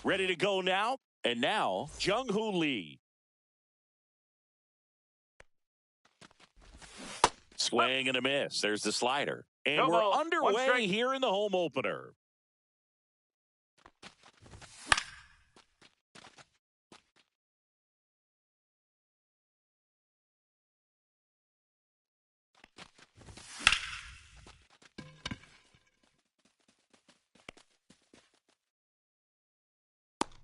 Ready to go now? And now, Jung-Hoo Lee. Swing and a miss. There's the slider. And No we're ball. underway here in the home opener.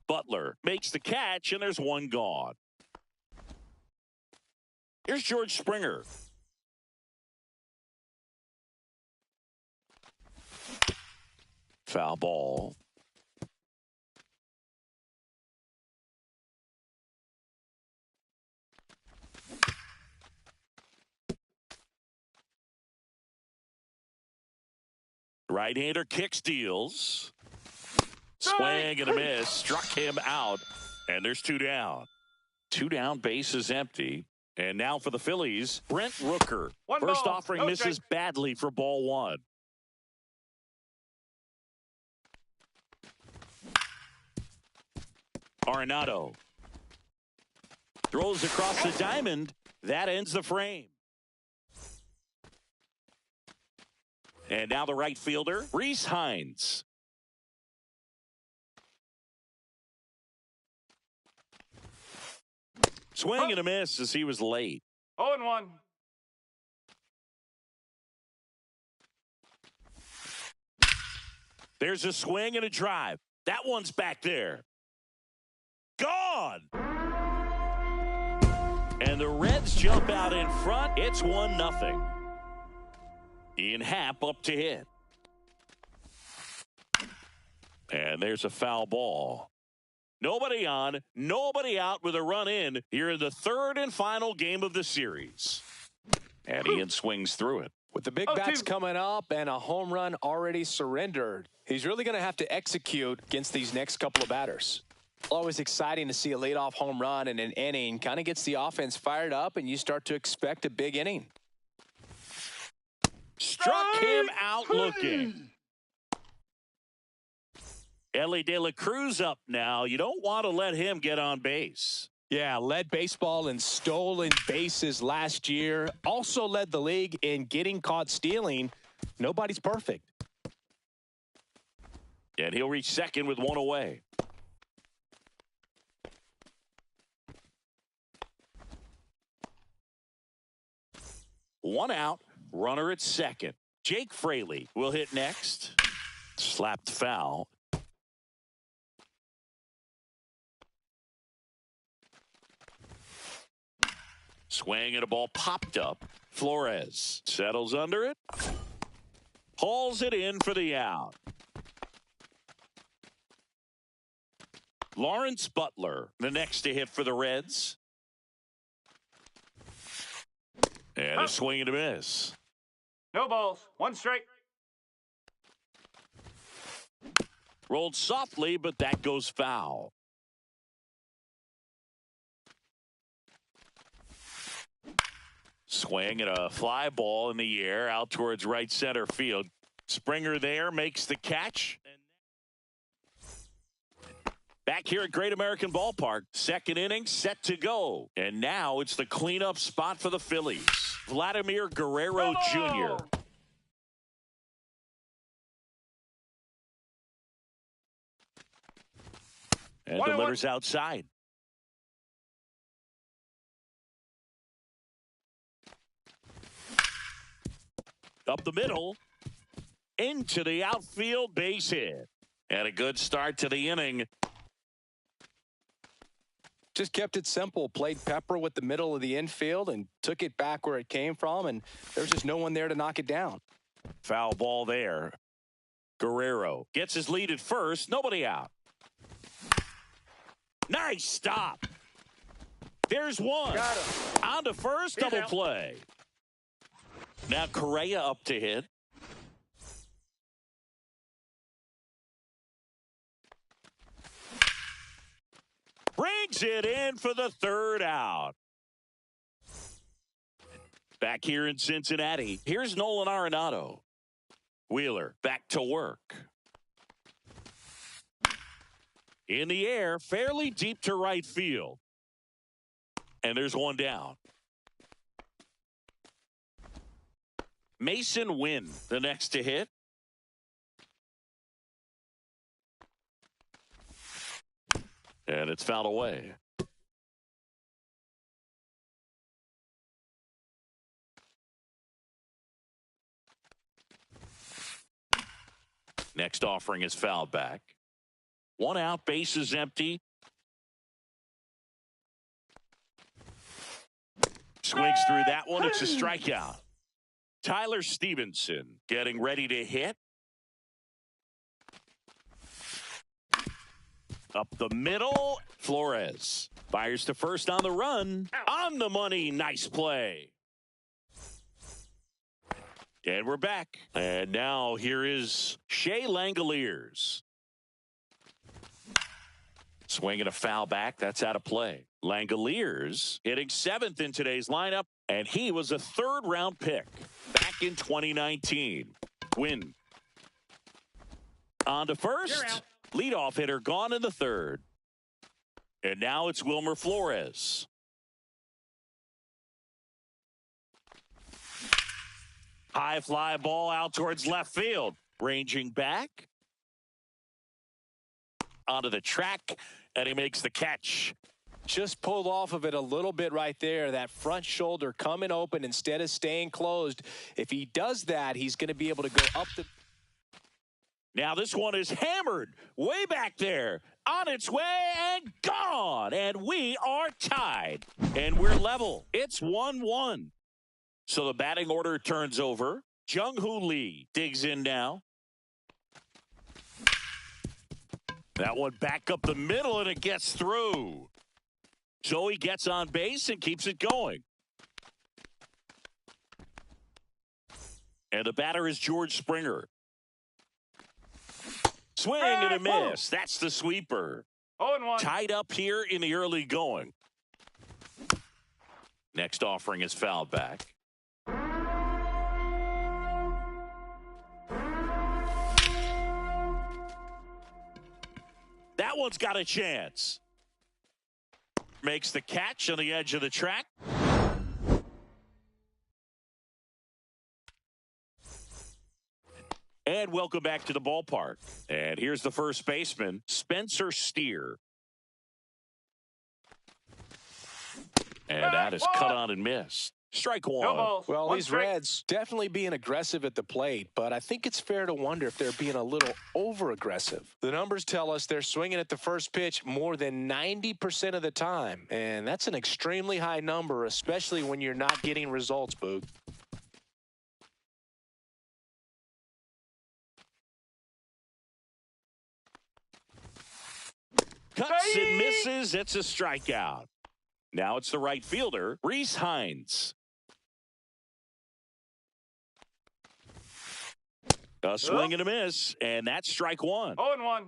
Butler makes the catch, and there's one gone. Here's George Springer. Foul ball. Right-hander kick steals. Swing and a miss. Struck him out. And there's two down. Two down, base is empty. And now for the Phillies, Brent Rooker. First offering misses badly for ball one. Arenado throws across the diamond. That ends the frame. And now the right fielder, Rhys Hines. Swing and a miss as he was late. 0-1. There's a swing and a drive. That one's back there. Gone! And the Reds jump out in front. It's 1-0. Ian Happ up to hit. And there's a foul ball. Nobody on, nobody out with a run in here in the third and final game of the series. And Ian swings through it. With the big bats coming up and a home run already surrendered, he's really going to have to execute against these next couple of batters. Always exciting to see a leadoff home run in an inning. Kind of gets the offense fired up, and you start to expect a big inning. Struck him out looking. Elly De La Cruz up now. You don't want to let him get on base. Yeah, led baseball in stolen bases last year. Also led the league in getting caught stealing. Nobody's perfect. And he'll reach second with one away. One out, runner at second. Jake Fraley will hit next. Slapped foul. Swing and a ball popped up. Flores settles under it. Hauls it in for the out. Lawrence Butler, the next to hit for the Reds. And a swing and a miss. No balls. One strike. Rolled softly, but that goes foul. Swing and a fly ball in the air out towards right center field. Springer there makes the catch. Back here at Great American Ballpark, second inning set to go. And now it's the cleanup spot for the Phillies. Vladimir Guerrero Jr. And delivers outside. Up the middle, into the outfield, base hit. And a good start to the inning. Just kept it simple, played pepper with the middle of the infield and took it back where it came from, and there's just no one there to knock it down. Foul ball there. Guerrero gets his lead at first, nobody out. Nice stop. There's one. On to first, double play. Now Correa up to hit. Brings it in for the third out. Back here in Cincinnati, here's Nolan Arenado. Wheeler back to work. In the air, fairly deep to right field. And there's one down. Mason Wynn, the next to hit. And it's fouled away. Next offering is fouled back. One out, base is empty. Swings through that one. It's a strikeout. Tyler Stevenson getting ready to hit. Up the middle. Flores fires to first on the run. On the money. Nice play. And we're back. And now here is Shea Langoliers. Swinging a foul back. That's out of play. Langoliers hitting 7th in today's lineup. And he was a 3rd-round pick back in 2019. Win. On to first. Leadoff hitter gone in the 3rd. And now it's Wilmer Flores. High fly ball out towards left field. Ranging back. Onto the track. And he makes the catch. Just pulled off of it a little bit right there. That front shoulder coming open instead of staying closed. If he does that, he's going to be able to go up the... Now this one is hammered way back there. On its way and gone. And we are tied. And we're level. It's 1-1. So the batting order turns over. Jung-Hoo Lee digs in now. That one back up the middle and it gets through. So he gets on base and keeps it going. And the batter is George Springer. Swing and a miss. That's the sweeper. 0-1. Tied up here in the early going. Next offering is fouled back. That one's got a chance. Makes the catch on the edge of the track. And welcome back to the ballpark. And here's the first baseman, Spencer Steer. And that is cut on and missed. Strike one. No balls. Well, One these strike. Reds definitely being aggressive at the plate, but I think it's fair to wonder if they're being a little over-aggressive. The numbers tell us they're swinging at the first pitch more than 90% of the time, and that's an extremely high number, especially when you're not getting results, Boog. Cuts and misses. It's a strikeout. Now it's the right fielder, Reese Hines. A swing and a miss, and that's strike one. 0-1.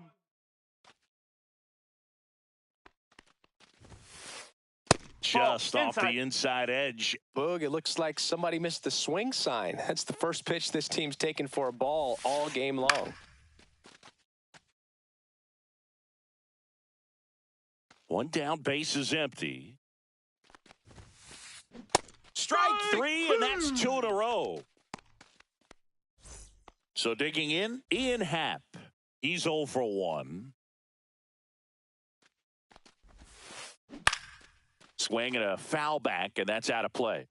Just off inside. the inside edge. Boog, it looks like somebody missed the swing sign. That's the first pitch this team's taken for a ball all game long. One down, base is empty. Strike three, and that's 2 in a row. So digging in, Ian Happ. He's 0 for 1. Swing and a foul back, and that's out of play.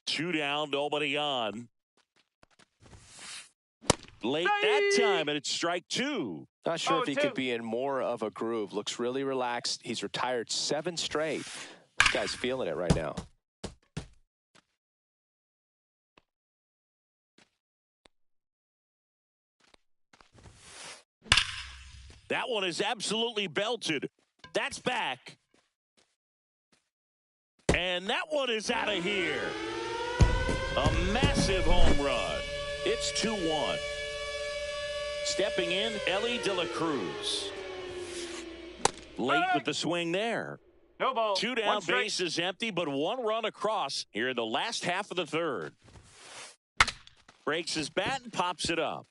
2 down, nobody on. Late that time, and it's strike 2. Not sure if he 0-2. could be in more of a groove. Looks really relaxed. He's retired 7 straight. This guy's feeling it right now. That one is absolutely belted. That's back. And that one is out of here. A massive home run. It's 2-1. Stepping in, Ellie De La Cruz. Late with the swing there. No ball. 2 One down, strike. base is empty, but 1 run across here in the last half of the 3rd. Breaks his bat and pops it up.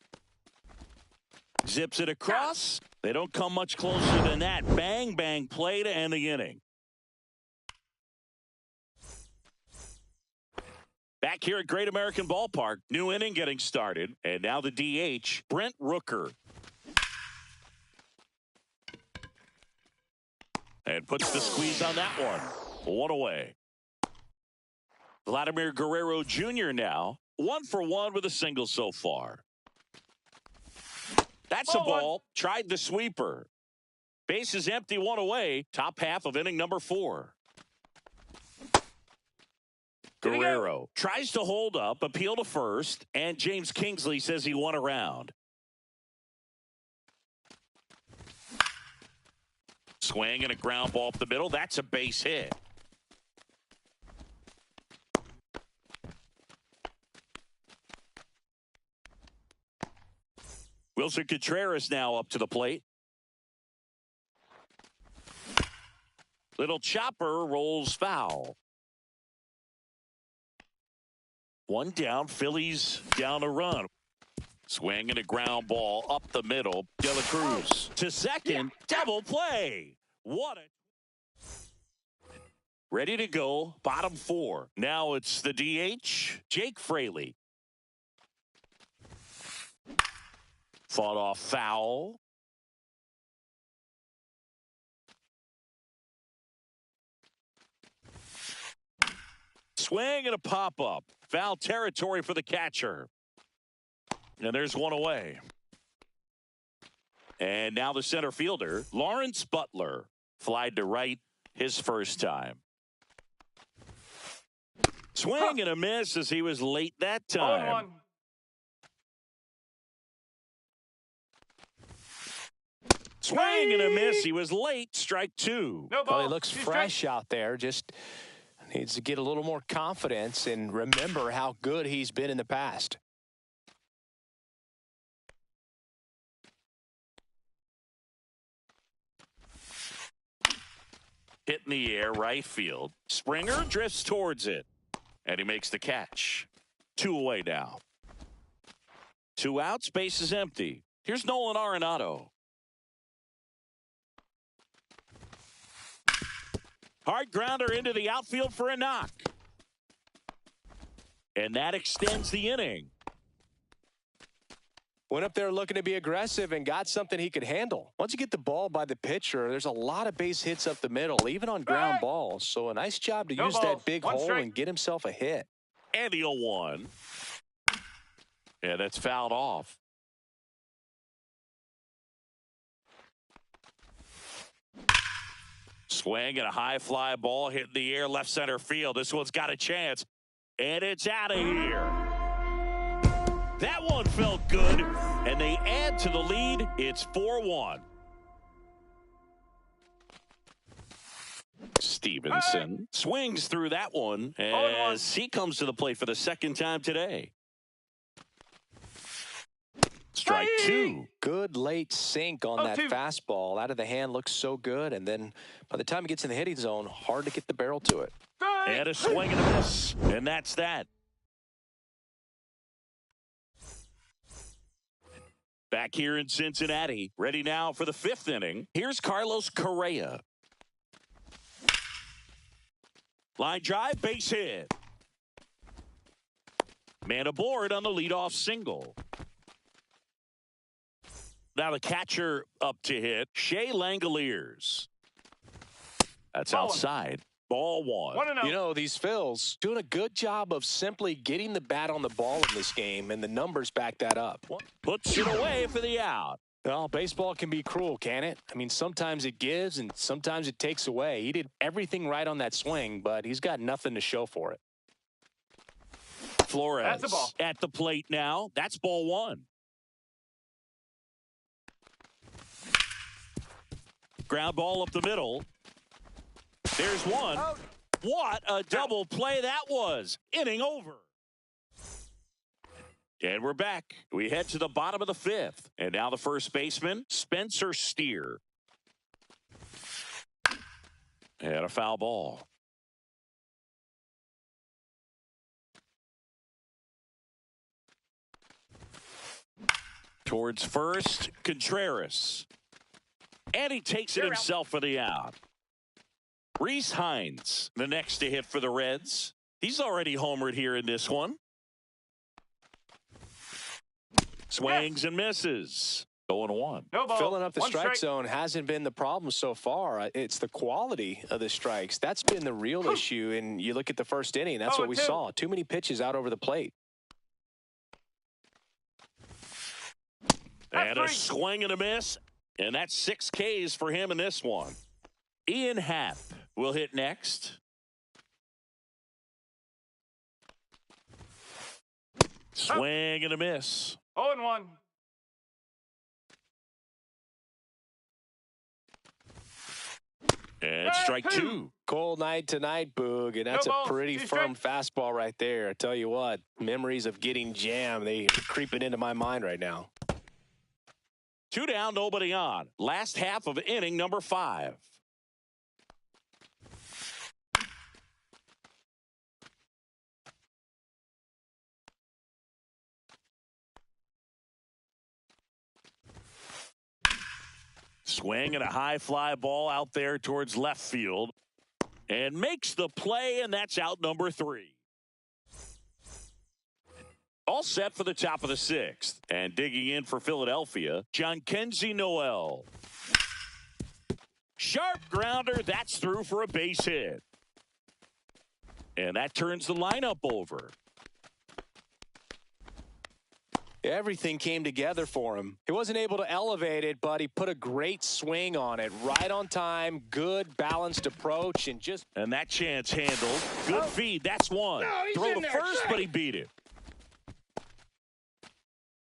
Zips it across. They don't come much closer than that. Bang, bang play to end the inning. Back here at Great American Ballpark, new inning getting started. And now the DH, Brent Rooker. And puts the squeeze on that one. One away. Vladimir Guerrero Jr. now, 1 for 1 with a single so far. That's a ball. Tried the sweeper. Base is empty, 1 away. Top half of inning number 4. Guerrero tries to hold up, appeal to first, and James Kingsley says he won around. Swing and a ground ball up the middle. That's a base hit. Wilson Contreras now up to the plate. Little chopper rolls foul. 1 down, Phillies down a run. Swing and a ground ball up the middle. De La Cruz to second. Double play. What a... Ready to go. Bottom 4. Now it's the DH, Jake Fraley. Fought off foul. Swing and a pop-up. Foul territory for the catcher. And there's 1 away. And now the center fielder, Lawrence Butler, flied to right his first time. Swing and a miss as he was late that time. 0-1. Swing and a miss. He was late. Strike 2. No ball. Well, he looks fresh out there. Just needs to get a little more confidence and remember how good he's been in the past. Hit in the air, right field. Springer drifts towards it, and he makes the catch. 2 away now. 2 outs, base is empty. Here's Nolan Arenado. Hard grounder into the outfield for a knock. And that extends the inning. Went up there looking to be aggressive and got something he could handle. Once you get the ball by the pitcher, there's a lot of base hits up the middle, even on ground balls. So a nice job to use that big hole and get himself a hit. And the 0-1. Yeah, that's fouled off. Swing and a high fly ball hitting the air left center field. This one's got a chance. And it's out of here. That one felt good. And they add to the lead. It's 4-1. Stevenson swings through that one as he comes to the plate for the second time today. Strike 2. Good late sink on that fastball. Out of the hand, looks so good. And then by the time he gets in the hitting zone, hard to get the barrel to it. And a swing and a miss. And that's that. Back here in Cincinnati, ready now for the 5th inning. Here's Carlos Correa. Line drive, base hit. Man aboard on the leadoff single. Now the catcher up to hit, Shea Langoliers. That's outside. Ball 1. You know, these Phils doing a good job of simply getting the bat on the ball in this game, and the numbers back that up. Puts it away for the out. Well, baseball can be cruel, can it? I mean, sometimes it gives and sometimes it takes away. He did everything right on that swing, but he's got nothing to show for it. Flores That's a ball. At the plate now. That's ball 1. Ground ball up the middle. There's 1. What a double play that was. Inning over. And we're back. We head to the bottom of the 5th. And now the first baseman, Spencer Steer. And a foul ball. Towards first, Contreras. And he takes it himself for the out. Rhys Hines, the next to hit for the Reds. He's already homered here in this one. Swings and misses. 0-1. No ball. Filling up the One strike zone hasn't been the problem so far. It's the quality of the strikes. That's been the real issue. And you look at the first inning, that's what we saw. Too many pitches out over the plate. And a swing and a miss. And that's 6 Ks for him in this one. Ian Happ will hit next. Swing and a miss. 0-1. And strike 2. Cold night tonight, Boog, and that's a pretty firm fastball right there. I tell you what, memories of getting jammed, they creeping into my mind right now. 2 down, nobody on. Last half of inning number 5. Swing and a high fly ball out there towards left field. And makes the play, and that's out number 3. All set for the top of the 6th. And digging in for Philadelphia, Jhonkensy Noel. Sharp grounder, that's through for a base hit. And that turns the lineup over. Everything came together for him. He wasn't able to elevate it, but he put a great swing on it. Right on time, good balanced approach, and just... And that chance handled. Good feed, that's one. No, Throw the first, but he beat it.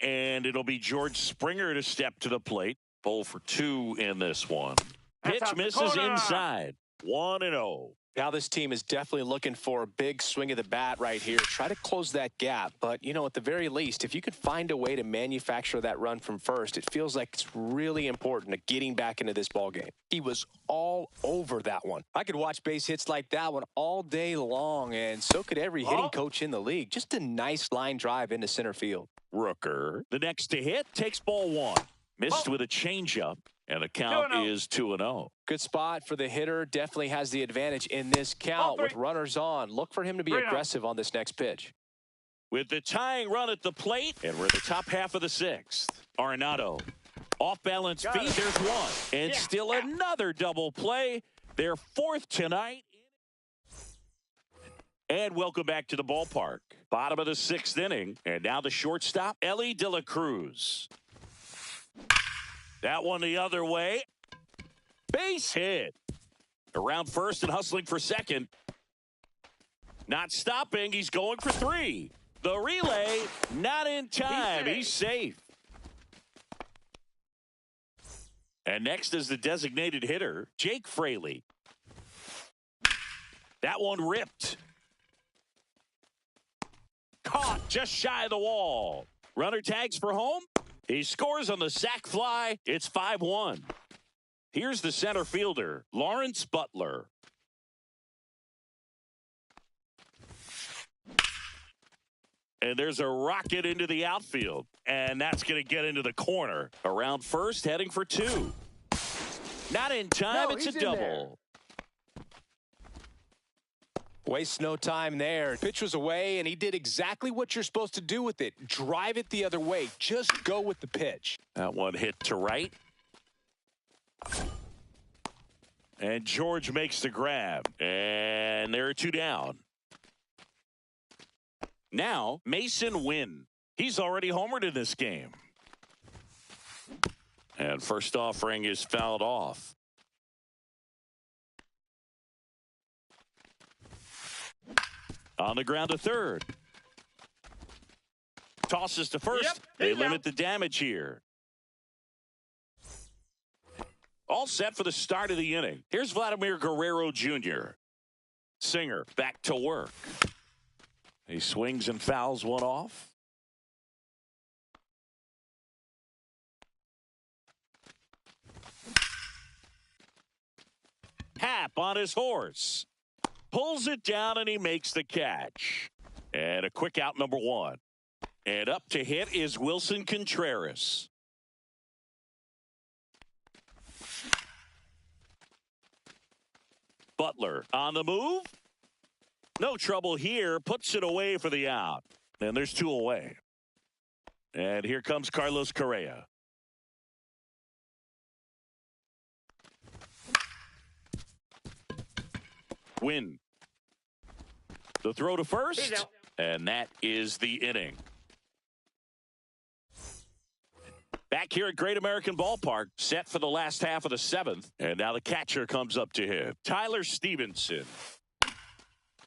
And it'll be George Springer to step to the plate. 0 for 2 in this one. Pitch misses inside. 1-0. Now this team is definitely looking for a big swing of the bat right here. Try to close that gap. But, you know, at the very least, if you could find a way to manufacture that run from first, it feels like it's really important to getting back into this ball game. He was all over that one. I could watch base hits like that one all day long, and so could every hitting coach in the league. Just a nice line drive into center field. Rooker, the next to hit, takes ball 1. Missed with a changeup. And the count is 2-0. Good spot for the hitter. Definitely has the advantage in this count with runners on. Look for him to be aggressive on this next pitch. With the tying run at the plate, and we're in the top half of the 6th. Arenado, off balance feed, there's one. And still another double play. Their 4th tonight. And welcome back to the ballpark. Bottom of the 6th inning. And now the shortstop, Elly De La Cruz. That one the other way. Base hit. Around first and hustling for second. Not stopping. He's going for 3. The relay, not in time. He's safe. And next is the designated hitter, Jake Fraley. That one ripped. Caught just shy of the wall. Runner tags for home. He scores on the sac fly. It's 5-1. Here's the center fielder, Lawrence Butler. And there's a rocket into the outfield. And that's going to get into the corner. Around first, heading for 2. Not in time. It's a double. Wastes no time there. Pitch was away, and he did exactly what you're supposed to do with it. Drive it the other way. Just go with the pitch. That one hit to right. And George makes the grab. And there are 2 down. Now, Masyn Winn. He's already homered in this game. And first offering is fouled off. On the ground to third. Tosses to first. They limit the damage here. All set for the start of the inning. Here's Vladimir Guerrero Jr. Singer back to work. He swings and fouls one off. Happ on his horse. Pulls it down and he makes the catch. And a quick out, number 1. And up to hit is Wilson Contreras. Butler on the move. No trouble here. Puts it away for the out. And there's 2 away. And here comes Carlos Correa. Win. The throw to first. And that is the inning. Back here at Great American Ballpark, set for the last half of the 7th. And now the catcher comes up to hit. Tyler Stevenson.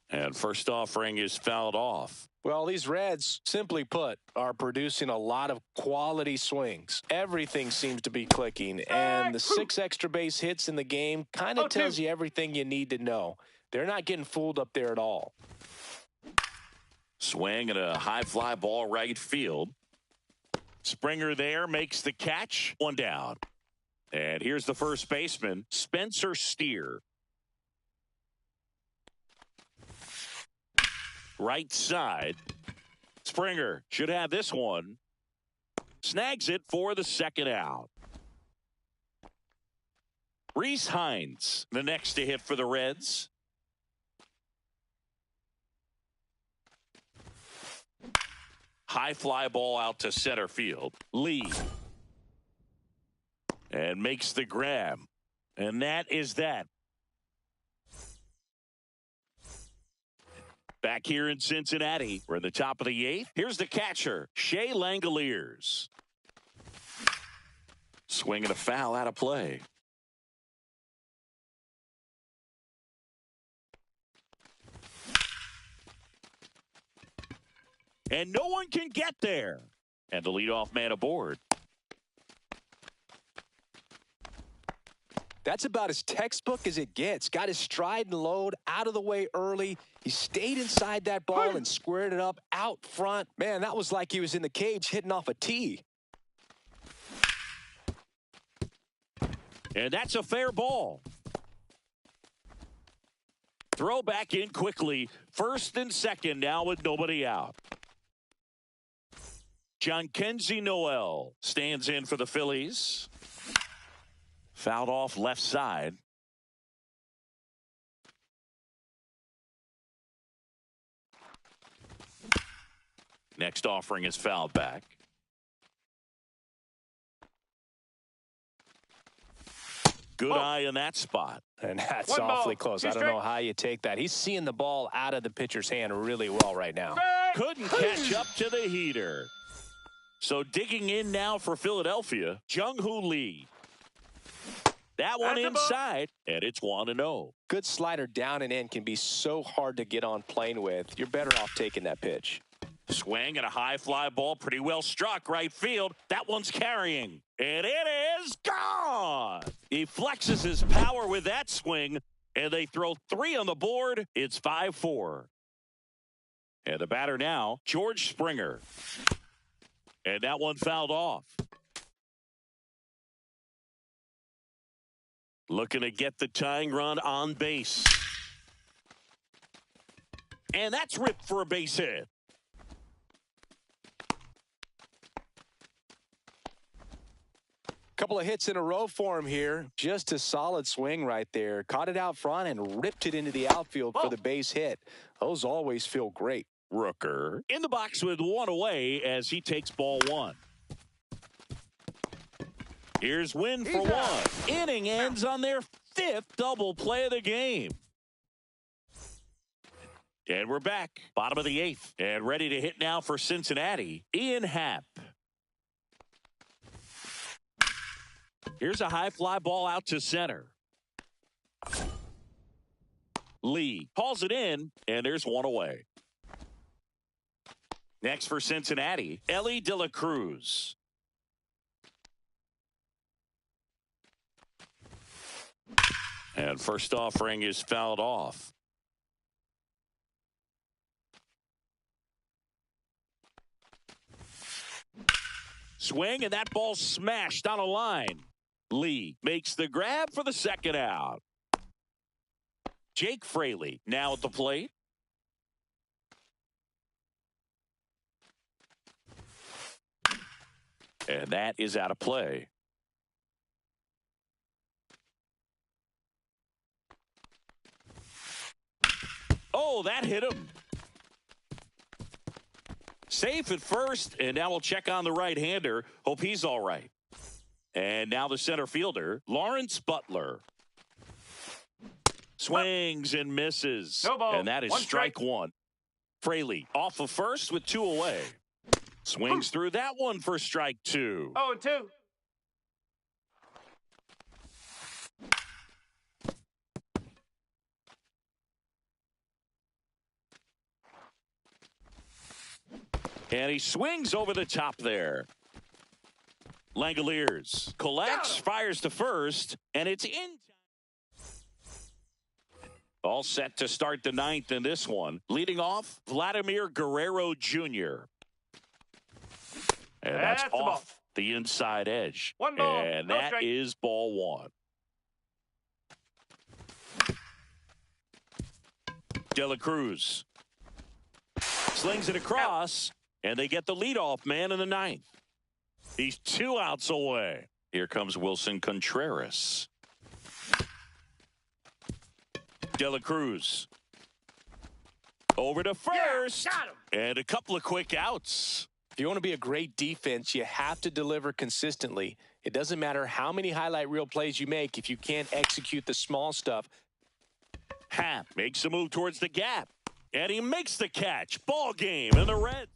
And first offering is fouled off. Well, these Reds, simply put, are producing a lot of quality swings. Everything seems to be clicking, and the 6 extra base hits in the game kind of tells you everything you need to know. They're not getting fooled up there at all. Swing and a high fly ball right field. Springer there makes the catch. 1 down. And here's the first baseman, Spencer Steer. Right side. Springer should have this one. Snags it for the 2nd out. Rhys Hines, the next to hit for the Reds. High fly ball out to center field. Lee. And makes the grab. And that is that. Back here in Cincinnati, we're in the top of the 8th. Here's the catcher, Shea Langoliers. Swinging a foul out of play. And no one can get there. And the leadoff man aboard. That's about as textbook as it gets. Got his stride and load out of the way early. He stayed inside that ball and squared it up out front. Man, that was like he was in the cage hitting off a tee. And that's a fair ball. Throw back in quickly. 1st and 2nd now with nobody out. Jhonkensy Noel stands in for the Phillies. Fouled off left side. Next offering is fouled back. Good eye in that spot. And that's awfully close. I don't know how you take that. He's seeing the ball out of the pitcher's hand really well right now. Couldn't catch up to the heater. So digging in now for Philadelphia, Jung-Hoo Lee. That one inside, and it's 1-0. Good slider down and in can be so hard to get on plane with. You're better off taking that pitch. Swing and a high fly ball, pretty well struck right field. That one's carrying, and it is gone. He flexes his power with that swing, and they throw 3 on the board. It's 5-4. And the batter now, George Springer. And that one fouled off. Looking to get the tying run on base. And that's ripped for a base hit. Couple of hits in a row for him here. Just a solid swing right there. Caught it out front and ripped it into the outfield for the base hit. Those always feel great. Rooker in the box with 1 away as he takes ball 1. Here's Wynn for 1. Inning ends on their 5th double play of the game. And we're back. Bottom of the 8th. And ready to hit now for Cincinnati, Ian Happ. Here's a high fly ball out to center. Lee hauls it in, and there's 1 away. Next for Cincinnati, Elly De La Cruz. And first offering is fouled off. Swing, and that ball smashed on a line. Lee makes the grab for the 2nd out. Jake Fraley now at the plate. And that is out of play. Oh, that hit him. Safe at first, and now we'll check on the right-hander. Hope he's all right. And now the center fielder, Lawrence Butler. Swings and misses. No ball. And that is strike one. Fraley off of first with 2 away. Swings through that one for strike 2. 0-2. And he swings over the top there. Langoliers collects, fires to first, and it's in. All set to start the 9th in this one. Leading off, Vladimir Guerrero Jr. And that's off the inside edge. 1 ball. And no that strike. is ball 1. De La Cruz slings it across, and they get the leadoff man in the 9th. He's 2 outs away. Here comes Wilson Contreras. De La Cruz over to first, got him. and a couple of quick outs. If you want to be a great defense, you have to deliver consistently. It doesn't matter how many highlight reel plays you make if you can't execute the small stuff. Happ makes a move towards the gap, and he makes the catch. Ball game, and the Reds